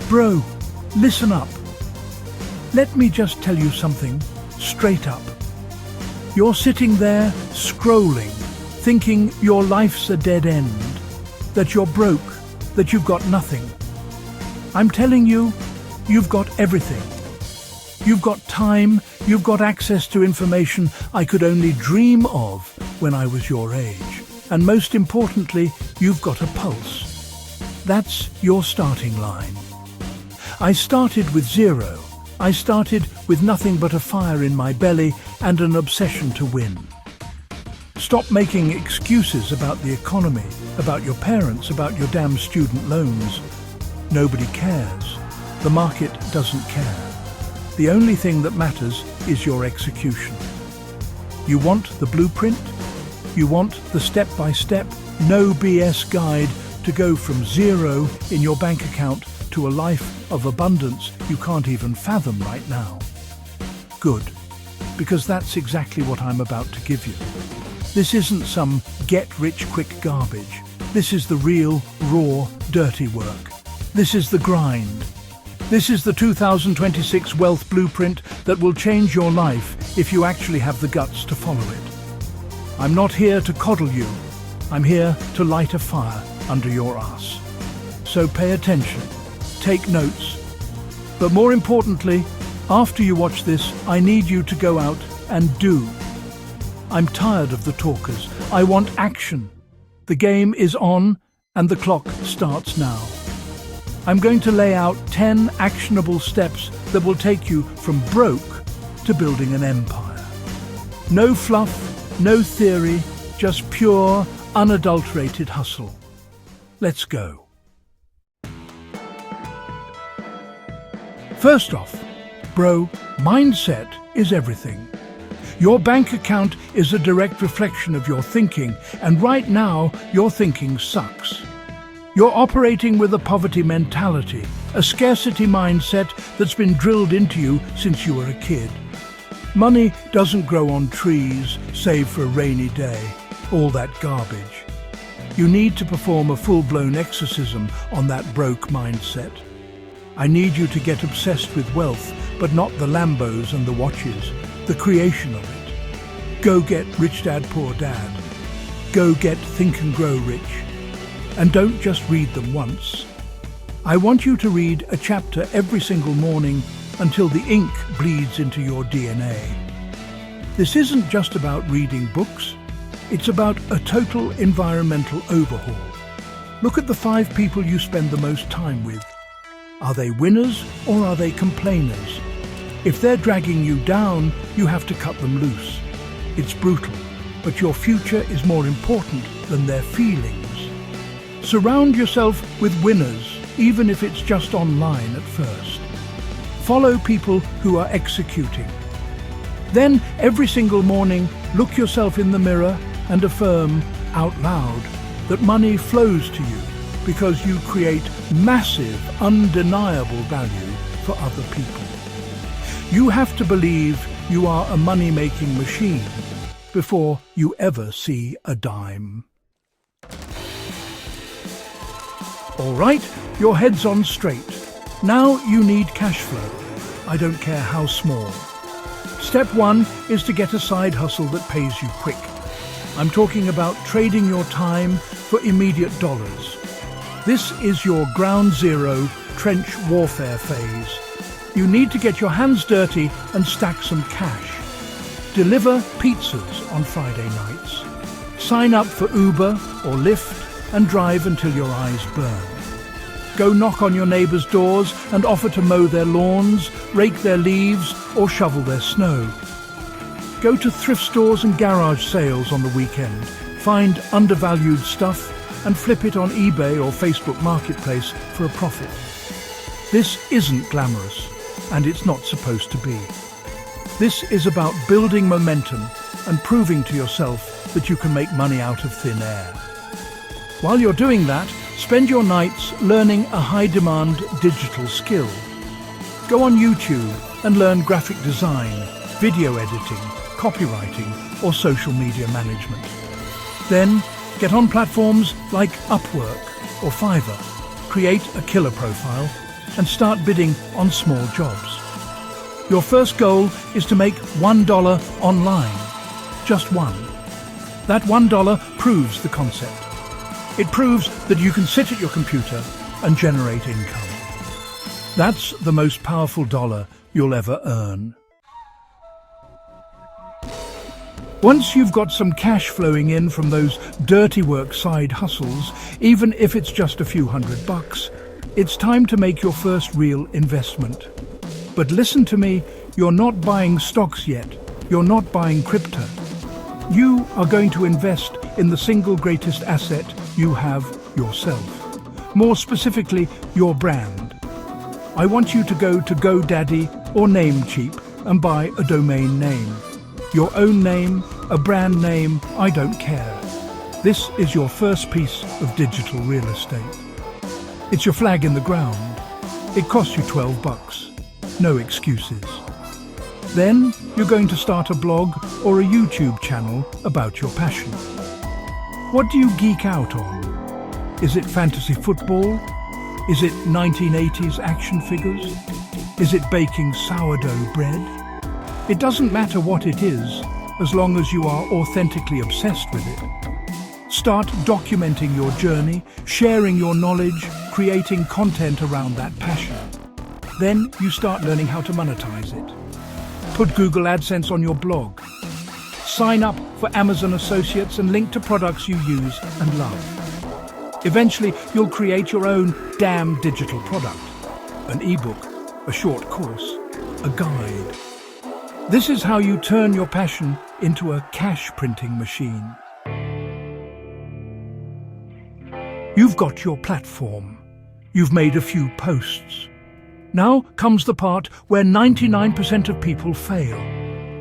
Bro, listen up. Let me just tell you something straight up. You're sitting there scrolling, thinking your life's a dead end, that you're broke, that you've got nothing. I'm telling you, you've got everything. You've got time, you've got access to information I could only dream of when I was your age. And most importantly, you've got a pulse. That's your starting line. I started with zero. I started with nothing but a fire in my belly and an obsession to win. Stop making excuses about the economy, about your parents, about your damn student loans. Nobody cares. The market doesn't care. The only thing that matters is your execution. You want the blueprint? You want the step-by-step, no BS guide to go from zero in your bank account to a life of abundance you can't even fathom right now? Good, because that's exactly what I'm about to give you. This isn't some get-rich-quick garbage. This is the real, raw, dirty work. This is the grind. This is the 2026 wealth blueprint that will change your life if you actually have the guts to follow it. I'm not here to coddle you. I'm here to light a fire under your ass. So pay attention. Take notes. But more importantly, after you watch this, I need you to go out and do. I'm tired of the talkers. I want action. The game is on and the clock starts now. I'm going to lay out 10 actionable steps that will take you from broke to building an empire. No fluff, no theory, just pure, unadulterated hustle. Let's go. First off, bro, mindset is everything. Your bank account is a direct reflection of your thinking, and right now, your thinking sucks. You're operating with a poverty mentality, a scarcity mindset that's been drilled into you since you were a kid. Money doesn't grow on trees, save for a rainy day, all that garbage. You need to perform a full-blown exorcism on that broke mindset. I need you to get obsessed with wealth, but not the Lambos and the watches, the creation of it. Go get Rich Dad, Poor Dad. Go get Think and Grow Rich. And don't just read them once. I want you to read a chapter every single morning until the ink bleeds into your DNA. This isn't just about reading books. It's about a total environmental overhaul. Look at the 5 people you spend the most time with. Are they winners or are they complainers? If they're dragging you down, you have to cut them loose. It's brutal, but your future is more important than their feelings. Surround yourself with winners, even if it's just online at first. Follow people who are executing. Then, every single morning, look yourself in the mirror and affirm out loud that money flows to you because you create massive, undeniable value for other people. You have to believe you are a money-making machine before you ever see a dime. All right, your head's on straight. Now you need cash flow. I don't care how small. Step 1 is to get a side hustle that pays you quick. I'm talking about trading your time for immediate dollars. This is your ground zero trench warfare phase. You need to get your hands dirty and stack some cash. Deliver pizzas on Friday nights. Sign up for Uber or Lyft and drive until your eyes burn. Go knock on your neighbours' doors and offer to mow their lawns, rake their leaves or shovel their snow. Go to thrift stores and garage sales on the weekend. Find undervalued stuff and flip it on eBay or Facebook Marketplace for a profit. This isn't glamorous, and it's not supposed to be. This is about building momentum and proving to yourself that you can make money out of thin air. While you're doing that, spend your nights learning a high-demand digital skill. Go on YouTube and learn graphic design, video editing, copywriting, or social media management. Then, get on platforms like Upwork or Fiverr. Create a killer profile, and start bidding on small jobs. Your first goal is to make $1 online. Just one. That $1 proves the concept. It proves that you can sit at your computer and generate income. That's the most powerful dollar you'll ever earn. Once you've got some cash flowing in from those dirty work side hustles, even if it's just a few $100, it's time to make your first real investment. But listen to me, you're not buying stocks yet. You're not buying crypto. You are going to invest in the single greatest asset you have, yourself. More specifically, your brand. I want you to go to GoDaddy or Namecheap and buy a domain name. Your own name, a brand name, I don't care. This is your first piece of digital real estate. It's your flag in the ground. It costs you $12. No excuses. Then you're going to start a blog or a YouTube channel about your passion. What do you geek out on? Is it fantasy football? Is it 1980s action figures? Is it baking sourdough bread? It doesn't matter what it is, as long as you are authentically obsessed with it. Start documenting your journey, sharing your knowledge, creating content around that passion. Then you start learning how to monetize it. Put Google AdSense on your blog. Sign up for Amazon Associates and link to products you use and love. Eventually, you'll create your own damn digital product. An ebook, a short course, a guide. This is how you turn your passion into a cash printing machine. You've got your platform. You've made a few posts. Now comes the part where 99% of people fail.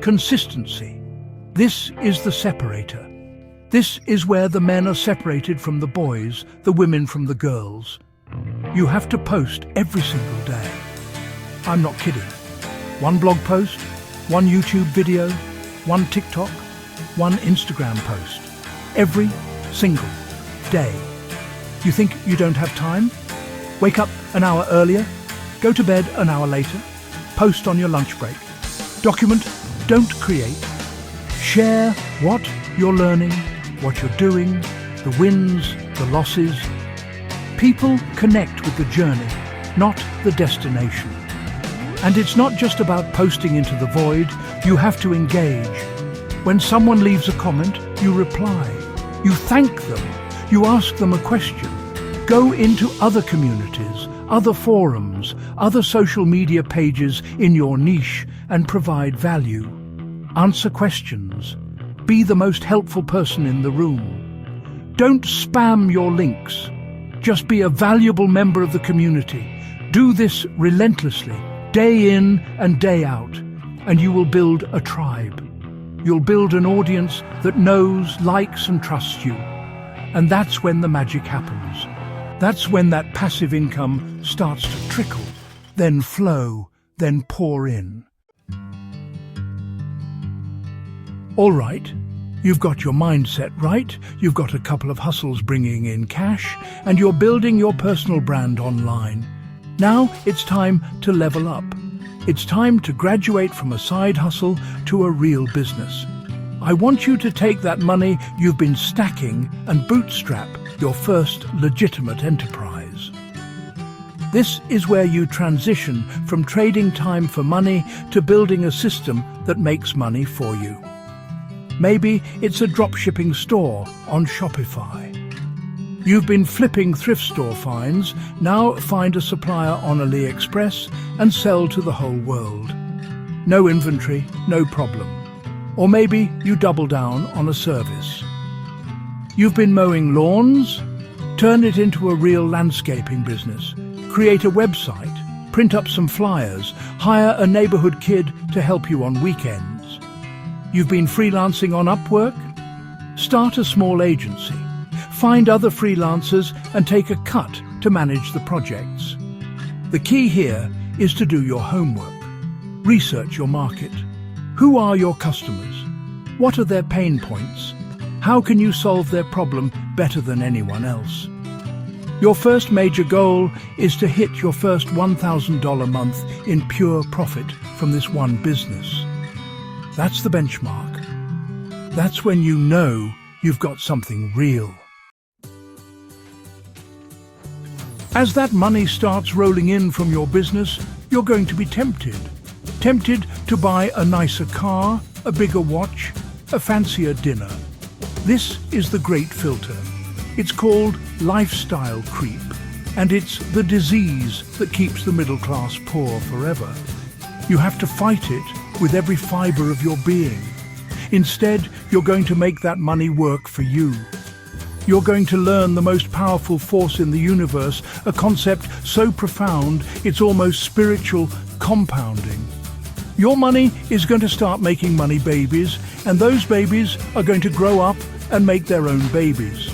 Consistency. This is the separator. This is where the men are separated from the boys, the women from the girls. You have to post every single day. I'm not kidding. One blog post, one YouTube video, one TikTok, one Instagram post. Every single day. You think you don't have time? Wake up an hour earlier, go to bed an hour later, post on your lunch break. Document, don't create. Share what you're learning, what you're doing, the wins, the losses. People connect with the journey, not the destination. And it's not just about posting into the void, you have to engage. When someone leaves a comment, you reply. You thank them. You ask them a question. Go into other communities, other forums, other social media pages in your niche and provide value. Answer questions. Be the most helpful person in the room. Don't spam your links. Just be a valuable member of the community. Do this relentlessly, day in and day out, and you will build a tribe. You'll build an audience that knows, likes, and trusts you. And that's when the magic happens. That's when that passive income starts to trickle, then flow, then pour in. All right, you've got your mindset right, you've got a couple of hustles bringing in cash, and you're building your personal brand online. Now it's time to level up. It's time to graduate from a side hustle to a real business. I want you to take that money you've been stacking and bootstrap your first legitimate enterprise. This is where you transition from trading time for money to building a system that makes money for you. Maybe it's a dropshipping store on Shopify. You've been flipping thrift store finds, now find a supplier on AliExpress and sell to the whole world. No inventory, no problem. Or maybe you double down on a service. You've been mowing lawns? Turn it into a real landscaping business. Create a website, print up some flyers, hire a neighborhood kid to help you on weekends. You've been freelancing on Upwork? Start a small agency. Find other freelancers and take a cut to manage the projects. The key here is to do your homework. Research your market. Who are your customers? What are their pain points? How can you solve their problem better than anyone else? Your first major goal is to hit your first $1,000 month in pure profit from this one business. That's the benchmark. That's when you know you've got something real. As that money starts rolling in from your business, you're going to be tempted. Tempted to buy a nicer car, a bigger watch, a fancier dinner. This is the great filter. It's called lifestyle creep, and it's the disease that keeps the middle class poor forever. You have to fight it with every fiber of your being. Instead, you're going to make that money work for you. You're going to learn the most powerful force in the universe, a concept so profound it's almost spiritual: compounding. Your money is going to start making money babies, and those babies are going to grow up and make their own babies.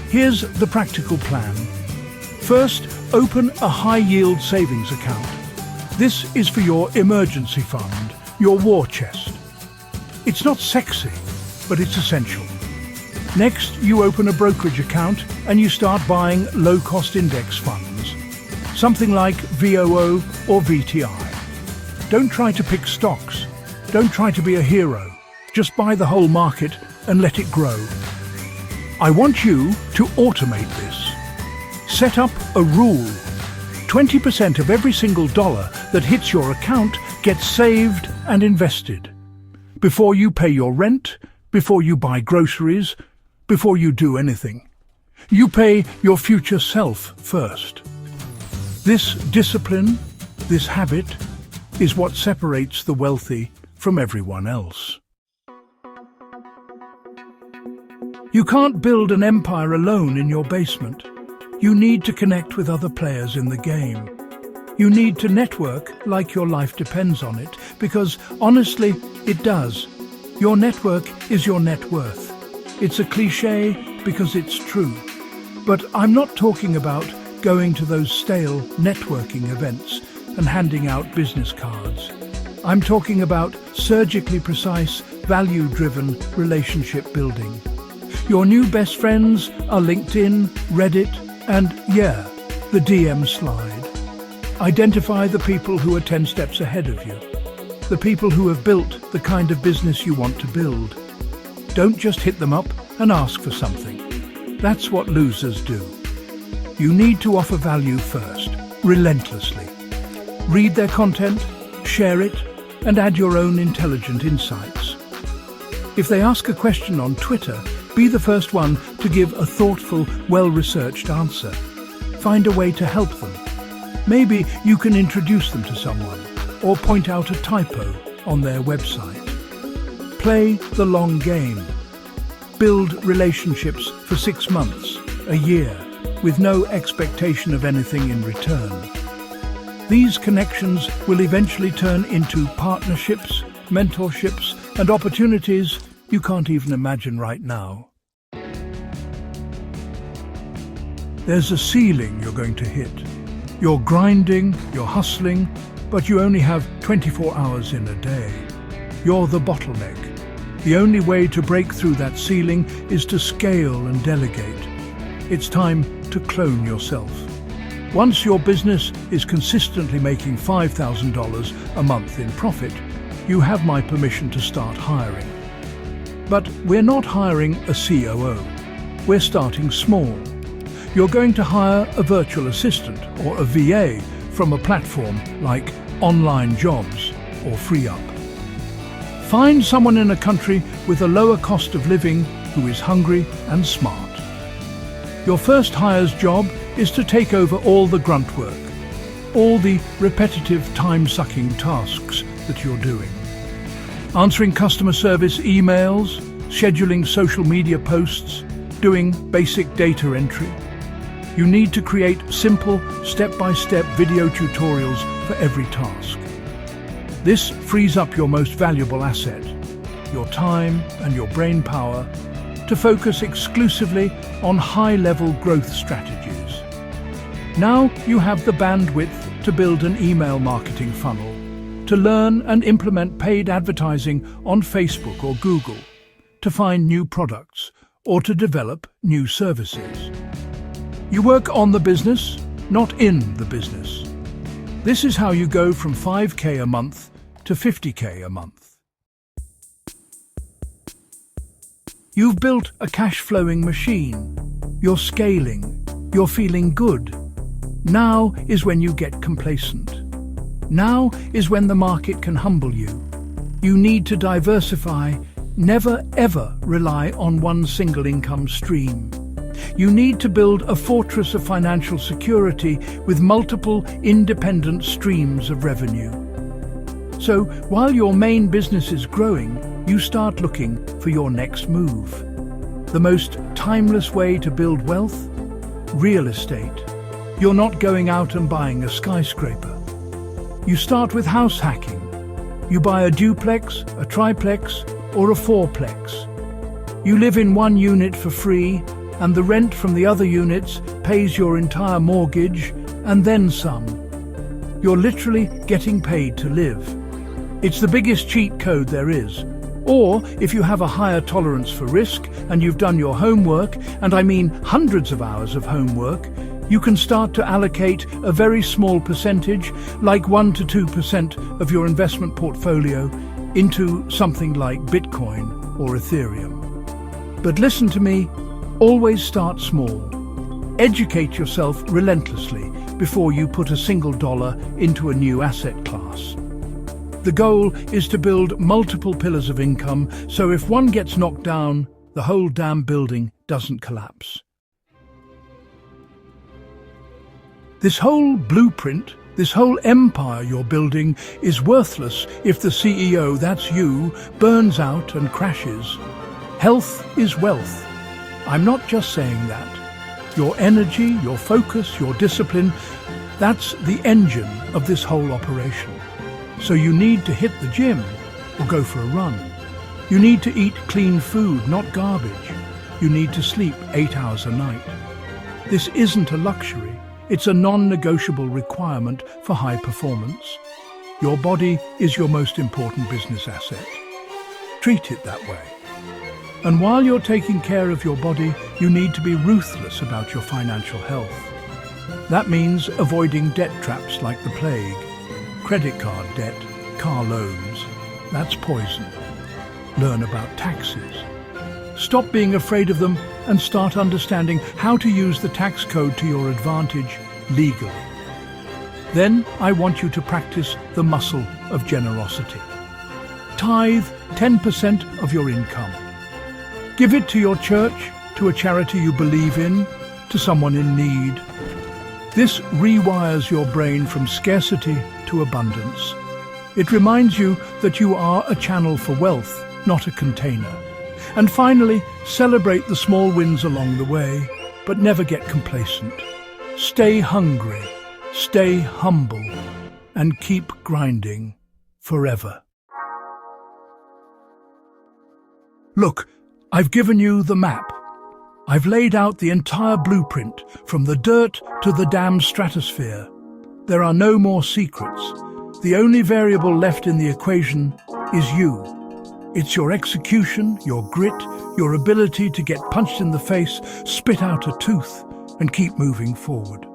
Here's the practical plan. First, open a high-yield savings account. This is for your emergency fund, your war chest. It's not sexy, but it's essential. Next, you open a brokerage account and you start buying low-cost index funds, something like VOO or VTI. Don't try to pick stocks. Don't try to be a hero. Just buy the whole market and let it grow. I want you to automate this. Set up a rule. 20% of every single dollar that hits your account gets saved and invested. Before you pay your rent, before you buy groceries, before you do anything. You pay your future self first. This discipline, this habit, is what separates the wealthy from everyone else. You can't build an empire alone in your basement. You need to connect with other players in the game. You need to network like your life depends on it, because honestly, it does. Your network is your net worth. It's a cliché because it's true. But I'm not talking about going to those stale networking events and handing out business cards. I'm talking about surgically precise, value-driven relationship building. Your new best friends are LinkedIn, Reddit, and the DM slide. Identify the people who are 10 steps ahead of you. The people who have built the kind of business you want to build. Don't just hit them up and ask for something. That's what losers do. You need to offer value first, relentlessly. Read their content, share it, and add your own intelligent insights. If they ask a question on Twitter, be the first one to give a thoughtful, well-researched answer. Find a way to help them. Maybe you can introduce them to someone, or point out a typo on their website. Play the long game. Build relationships for 6 months, a year, with no expectation of anything in return. These connections will eventually turn into partnerships, mentorships, and opportunities you can't even imagine right now. There's a ceiling you're going to hit. You're grinding, you're hustling, but you only have 24 hours in a day. You're the bottleneck. The only way to break through that ceiling is to scale and delegate. It's time to clone yourself. Once your business is consistently making $5,000 a month in profit, you have my permission to start hiring. But we're not hiring a COO. We're starting small. You're going to hire a virtual assistant or a VA from a platform like Online Jobs or FreeUp. Find someone in a country with a lower cost of living who is hungry and smart. Your first hire's job is to take over all the grunt work, all the repetitive, time-sucking tasks that you're doing. Answering customer service emails, scheduling social media posts, doing basic data entry. You need to create simple, step-by-step video tutorials for every task. This frees up your most valuable asset, your time and your brain power, to focus exclusively on high-level growth strategies. Now you have the bandwidth to build an email marketing funnel, to learn and implement paid advertising on Facebook or Google, to find new products, or to develop new services. You work on the business, not in the business. This is how you go from 5K a month to 50K a month. You've built a cash-flowing machine. You're scaling. You're feeling good. Now is when you get complacent. Now is when the market can humble you. You need to diversify. Never ever rely on one single income stream. You need to build a fortress of financial security with multiple independent streams of revenue. So while your main business is growing, you start looking for your next move. The most timeless way to build wealth? Real estate. You're not going out and buying a skyscraper. You start with house hacking. You buy a duplex, a triplex, or a fourplex. You live in one unit for free, and the rent from the other units pays your entire mortgage and then some. You're literally getting paid to live. It's the biggest cheat code there is. Or, if you have a higher tolerance for risk and you've done your homework, and I mean hundreds of hours of homework, you can start to allocate a very small percentage, like 1 to 2% of your investment portfolio, into something like Bitcoin or Ethereum. But listen to me, always start small. Educate yourself relentlessly before you put a single dollar into a new asset class. The goal is to build multiple pillars of income, so if one gets knocked down, the whole damn building doesn't collapse. This whole blueprint, this whole empire you're building is worthless if the CEO, that's you, burns out and crashes. Health is wealth. I'm not just saying that. Your energy, your focus, your discipline, that's the engine of this whole operation. So you need to hit the gym or go for a run. You need to eat clean food, not garbage. You need to sleep 8 hours a night. This isn't a luxury. It's a non-negotiable requirement for high performance. Your body is your most important business asset. Treat it that way. And while you're taking care of your body, you need to be ruthless about your financial health. That means avoiding debt traps like the plague. Credit card debt, car loans, that's poison. Learn about taxes. Stop being afraid of them and start understanding how to use the tax code to your advantage legally. Then I want you to practice the muscle of generosity. Tithe 10% of your income. Give it to your church, to a charity you believe in, to someone in need. This rewires your brain from scarcity to abundance. It reminds you that you are a channel for wealth, not a container. And finally, celebrate the small wins along the way, but never get complacent. Stay hungry, stay humble, and keep grinding forever. Look, I've given you the map. I've laid out the entire blueprint, from the dirt to the damn stratosphere. There are no more secrets. The only variable left in the equation is you. It's your execution, your grit, your ability to get punched in the face, spit out a tooth, and keep moving forward.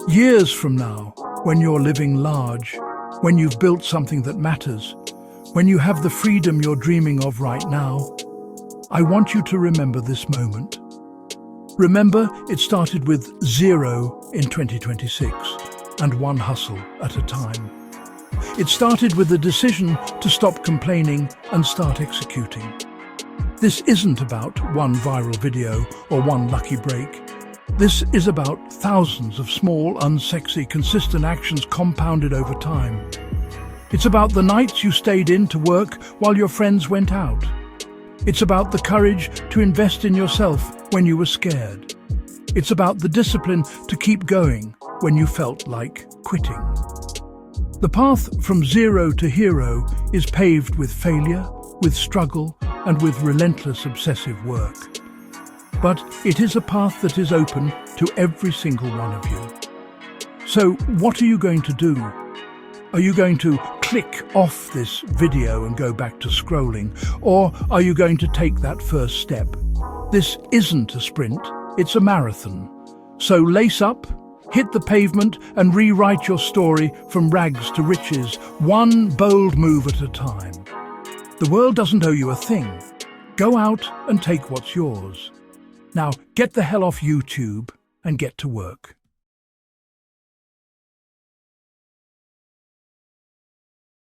Years from now, when you're living large, when you've built something that matters, when you have the freedom you're dreaming of right now, I want you to remember this moment. Remember, it started with 0 in 2026, and one hustle at a time. It started with the decision to stop complaining and start executing. This isn't about one viral video or one lucky break. This is about thousands of small, unsexy, consistent actions compounded over time. It's about the nights you stayed in to work while your friends went out. It's about the courage to invest in yourself when you were scared. It's about the discipline to keep going when you felt like quitting. The path from 0 to hero is paved with failure, with struggle, and with relentless obsessive work. But it is a path that is open to every single one of you. So what are you going to do? Are you going to click off this video and go back to scrolling? Or are you going to take that first step? This isn't a sprint, it's a marathon. So lace up, hit the pavement, and rewrite your story from rags to riches, one bold move at a time. The world doesn't owe you a thing. Go out and take what's yours. Now get the hell off YouTube and get to work.